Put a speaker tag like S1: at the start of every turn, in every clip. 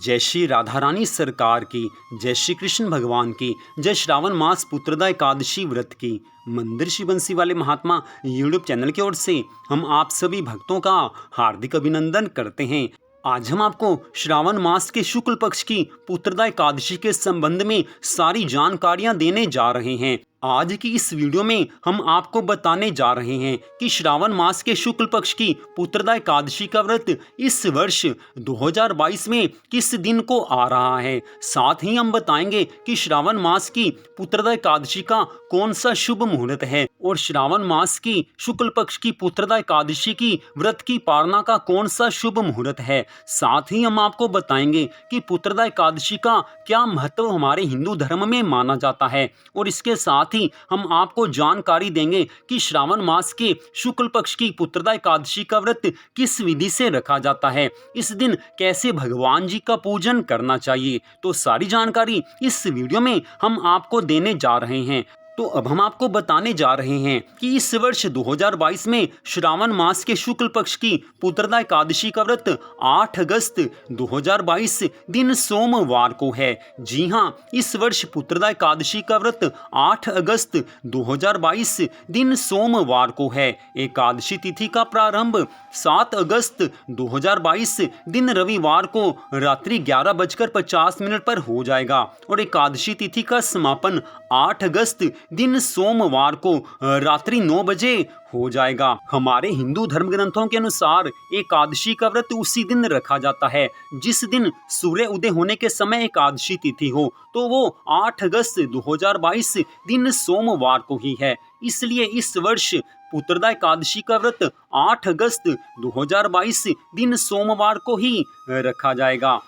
S1: जय श्री राधा रानी सरकार की, जय श्री कृष्ण भगवान की, जय श्रावण मास पुत्रदा एकादशी व्रत की। मंदिर श्री बंसी वाले महात्मा यूट्यूब चैनल की ओर से हम आप सभी भक्तों का हार्दिक अभिनंदन करते हैं। आज हम आपको श्रावण मास के शुक्ल पक्ष की पुत्रदा एकादशी के संबंध में सारी जानकारियां देने जा रहे हैं। आज की इस वीडियो में हम आपको बताने जा रहे हैं कि श्रावण मास के शुक्ल पक्ष की पुत्रदा एकादशी का व्रत इस वर्ष 2022 में किस दिन को आ रहा है। साथ ही हम बताएंगे कि श्रावण मास की पुत्रदा एकादशी का कौन सा शुभ मुहूर्त है और श्रावण मास की शुक्ल पक्ष की पुत्रदा एकादशी की व्रत की पालना का कौन सा शुभ मुहूर्त है। साथ ही हम आपको बताएंगे कि पुत्रदा एकादशी का क्या महत्व हमारे हिंदू धर्म में माना जाता है और इसके साथ ही हम आपको जानकारी देंगे कि श्रावण मास के शुक्ल पक्ष की पुत्रदा एकादशी का व्रत किस विधि से रखा जाता है, इस दिन कैसे भगवान जी का पूजन करना चाहिए। तो सारी जानकारी इस वीडियो में हम आपको देने जा रहे हैं। तो अब हम आपको बताने जा रहे हैं कि इस वर्ष 2022 में श्रावण मास के शुक्ल पक्ष की पुत्रदा एकादशी का व्रत 8 अगस्त 2022 दिन सोमवार को है। जी हाँ, इस वर्ष पुत्रदा एकादशी का व्रत 8 अगस्त 2022 दिन सोमवार को है। एकादशी तिथि का प्रारंभ 7 अगस्त 2022 दिन रविवार को रात्रि 11:50 पर हो जाएगा और एकादशी तिथि का समापन 8 अगस्त दिन सोमवार को रात्रि 9 बजे हो जाएगा। हमारे हिंदू धर्म ग्रंथों के अनुसार एकादशी का व्रत उसी दिन रखा जाता है जिस दिन सूर्य उदय होने के समय एकादशी तिथि हो, तो वो 8 अगस्त 2022 दिन सोमवार को ही है। इसलिए इस वर्ष पुत्रदा एकादशी का व्रत 8 अगस्त 2022 दिन सोमवार को ही रखा जाएगा।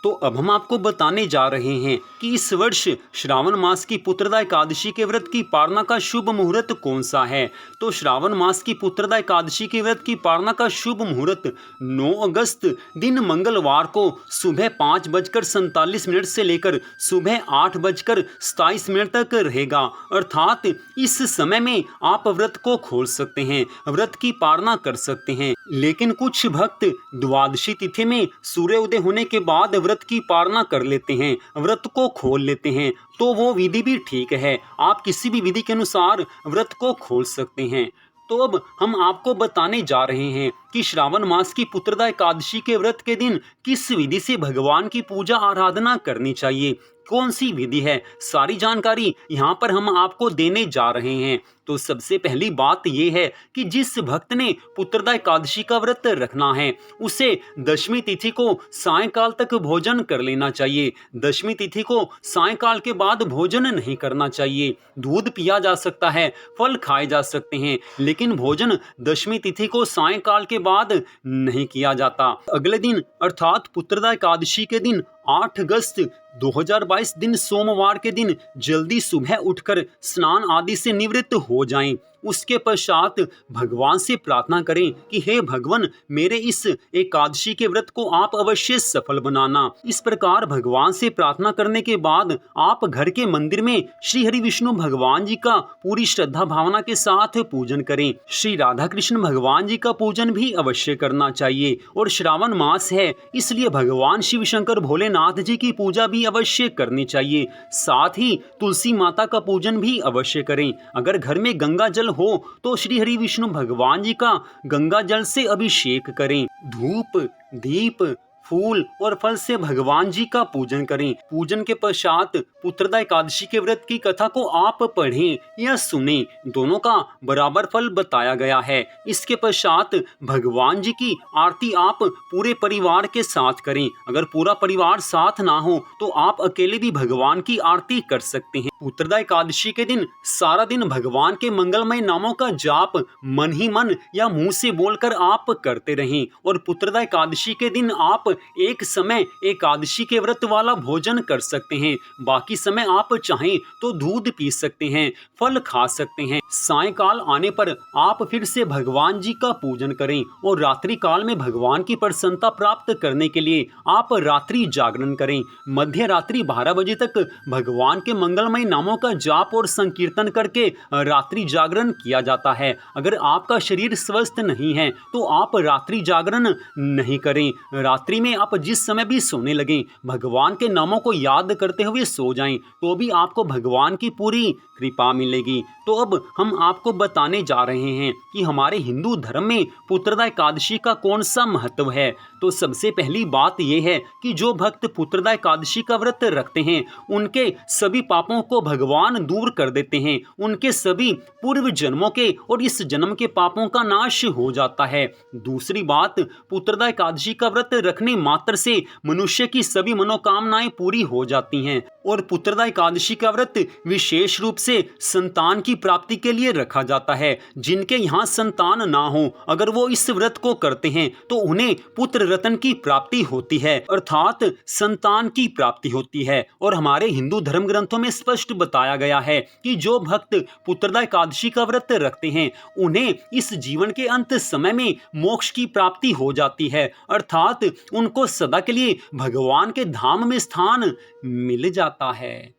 S1: तो अब हम आपको बताने जा रहे हैं कि इस वर्ष श्रावण मास की पुत्रदा एकादशी के व्रत की पालना का शुभ मुहूर्त कौन सा है। तो श्रावण मास की पुत्रदा एकादशी के व्रत की पालना का शुभ मुहूर्त 9 अगस्त दिन मंगलवार को सुबह 5:47 से लेकर सुबह 8:27 तक रहेगा। अर्थात इस समय में आप व्रत को खोल सकते हैं, व्रत की पालना कर सकते हैं। लेकिन कुछ भक्त द्वादशी तिथि में सूर्य उदय होने के बाद व्रत की पालना कर लेते हैं, व्रत को खोल लेते हैं, तो वो विधि भी ठीक है। आप किसी भी विधि के अनुसार व्रत को खोल सकते हैं। तो अब हम आपको बताने जा रहे हैं कि श्रावण मास की पुत्रदा एकादशी के व्रत के दिन किस विधि से भगवान की पूजा आराधना करनी चाहिए, कौन सी विधि है। सारी जानकारी यहाँ पर हम आपको देने जा रहे हैं। तो सबसे पहली बात यह है कि जिस भक्त ने पुत्रदा एकादशी का व्रत रखना है उसे दशमी तिथि को सायंकाल तक भोजन कर लेना चाहिए। दशमी तिथि को सायंकाल के बाद भोजन नहीं करना चाहिए। दूध पिया जा सकता है, फल खाए जा सकते हैं, लेकिन भोजन दशमी तिथि को सायंकाल के बाद नहीं किया जाता। अगले दिन अर्थात पुत्रदा एकादशी के दिन 8 अगस्त 2022 दिन सोमवार के दिन जल्दी सुबह उठकर स्नान आदि से निवृत्त हो जाएं। उसके पश्चात भगवान से प्रार्थना करें कि हे भगवान, मेरे इस एकादशी के व्रत को आप अवश्य सफल बनाना। इस प्रकार भगवान से प्रार्थना करने के बाद आप घर के मंदिर में श्री हरि विष्णु भगवान जी का पूरी श्रद्धा भावना के साथ पूजन करें। श्री राधा कृष्ण भगवान जी का पूजन भी अवश्य करना चाहिए और श्रावण मास है इसलिए भगवान शिव शंकर भोलेनाथ जी की पूजा भी अवश्य करनी चाहिए। साथ ही तुलसी माता का पूजन भी अवश्य करें। अगर घर में गंगा जल हो तो श्री हरि विष्णु भगवान जी का गंगा जल से अभिषेक करें। धूप, दीप, फूल और फल से भगवान जी का पूजन करें। पूजन के पश्चात पुत्रदा एकादशी के व्रत की कथा को आप पढ़ें या सुनें, दोनों का बराबर फल बताया गया है। इसके पश्चात भगवान जी की आरती आप पूरे परिवार के साथ करें। अगर पूरा परिवार साथ ना हो तो आप अकेले भी भगवान की आरती कर सकते हैं। पुत्रदा एकादशी के दिन सारा दिन भगवान के मंगलमय नामों का जाप मन ही मन या मुंह से बोलकर आप करते रहें और पुत्रदा एकादशी के दिन आप एक समय एकादशी के व्रत वाला भोजन कर सकते हैं। बाकी समय आप चाहें तो दूध पी सकते हैं, फल खा सकते हैं। सायंकाल आने पर आप फिर से भगवान जी का पूजन करें और रात्रि काल में भगवान की प्रसन्नता प्राप्त करने के लिए आप रात्रि जागरण करें। मध्य रात्रि 12 बजे तक भगवान के मंगलमय नामों का जाप और संकीर्तन करके रात्रि जागरण किया जाता है। अगर आपका शरीर स्वस्थ नहीं है तो आप रात्रि जागरण नहीं करें। रात्रि रात्रि में आप जिस समय भी सोने लगें, भगवान के नामों को याद करते हुए सो जाएं, तो भी आपको भगवान की पूरी कृपा मिलेगी। तो अब हम आपको बताने जा रहे हैं कि हमारे हिंदू धर्म में पुत्रदा एकादशी का कौन सा महत्व है। तो सबसे पहली बात यह है कि जो भक्त पुत्रदा एकादशी का व्रत रखते हैं, उनके सभी पापों को भगवान दूर कर देते हैं। उनके सभी पूर्व जन्मों के और इस जन्म के पापों का नाश हो जाता है। दूसरी बात, पुत्रदा एकादशी का व्रत रखने मात्र से मनुष्य की सभी मनोकामनाएं पूरी हो जाती हैं। और पुत्रदा एकादशी का व्रत विशेष रूप से संतान की प्राप्ति के लिए रखा जाता है। जिनके यहाँ संतान ना हो, अगर वो इस व्रत को करते हैं तो उन्हें पुत्र रत्न की प्राप्ति होती है, अर्थात संतान की प्राप्ति होती है। और हमारे हिंदू धर्म ग्रंथों में स्पष्ट बताया गया है कि जो भक्त पुत्रदा एकादशी का व्रत रखते हैं, उन्हें इस जीवन के अंत समय में मोक्ष की प्राप्ति हो जाती है, अर्थात उनको सदा के लिए भगवान के धाम में स्थान मिल जाता है।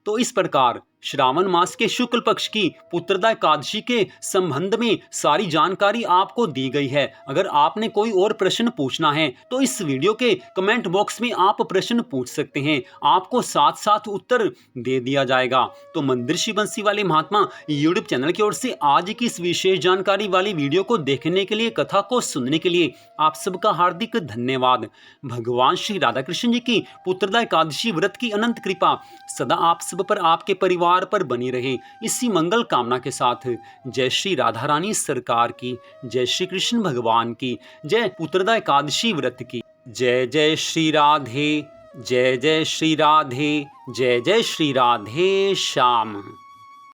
S1: तो इस प्रकार श्रावण मास के शुक्ल पक्ष की पुत्रदा एकादशी के संबंध में सारी जानकारी आपको दी गई है। अगर आपने कोई और प्रश्न पूछना है तो इस वीडियो के कमेंट बॉक्स में आप प्रश्न पूछ सकते हैं, आपको साथ साथ उत्तर दे दिया जाएगा। तो मंदिर श्री बंसी वाले महात्मा यूट्यूब चैनल की ओर से आज की इस विशेष जानकारी वाली वीडियो को देखने के लिए, कथा को सुनने के लिए आप सबका हार्दिक धन्यवाद। भगवान श्री राधा कृष्ण जी की पुत्रदा एकादशी व्रत की अनंत कृपा सदा आप सब पर, आपके परिवार पर बनी रहे, इसी मंगल कामना के साथ जय श्री राधा रानी सरकार की, जय श्री कृष्ण भगवान की, जय पुत्रदा एकादशी व्रत की। जय जय श्री राधे, जय जय श्री राधे, जय जय श्री राधे श्याम।